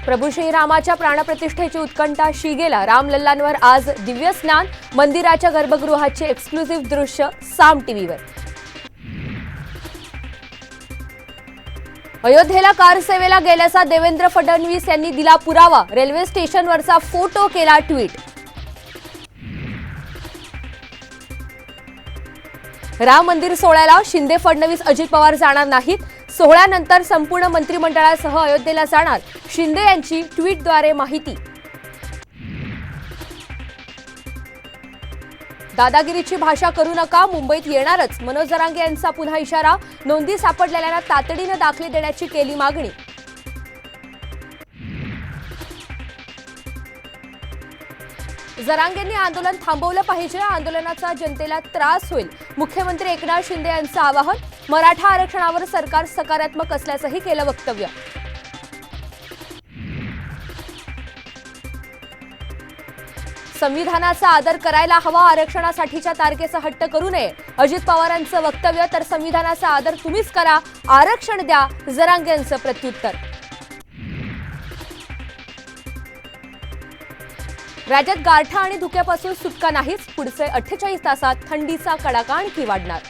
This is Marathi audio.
प्रभू श्रीरामाच्या प्राणप्रतिष्ठेची उत्कंठा शिगेला. रामलल्लांवर आज दिव्य स्नान. मंदिराच्या गर्भगृहाचे एक्सक्लुझिव्ह दृश्य साम टीव्हीवर. अयोध्येला कार सेवेला गेल्याचा देवेंद्र फडणवीस यांनी दिला पुरावा. रेल्वे स्टेशनवरचा फोटो केला ट्विट. राम मंदिर सोहळ्याला शिंदे, फडणवीस, अजित पवार जाणार नाहीत. सोहळ्यानंतर संपूर्ण मंत्रिमंडळासह अयोध्येला जाणार, शिंदे यांची ट्विटद्वारे माहिती. दादागिरीची भाषा करू नका, मुंबईत येणारच. मनोज जरांगे यांचा पुन्हा इशारा. नोंदी सापडलेल्यांना तातडीने दाखले देण्याची केली मागणी. जरांगेंनी आंदोलन थांबवलं पाहिजे. आंदोलनाचा जनतेला त्रास होईल. मुख्यमंत्री एकनाथ शिंदे यांचं आवाहन. मराठा आरक्षणावर सरकार सकारात्मक असल्याचंही केलं वक्तव्य. संविधानाचा आदर करायला हवा. आरक्षणासाठीच्या तारखेचा हट्ट करू नये. अजित पवारांचं वक्तव्य. तर संविधानाचा आदर तुम्हीच करा, आरक्षण द्या. जरांगेंचं प्रत्युत्तर. राज्यात गारठा आणि धुक्यापासून सुटका नाहीच. पुढचे 48 तासात थंडीचा कडाका आणखी वाढणार.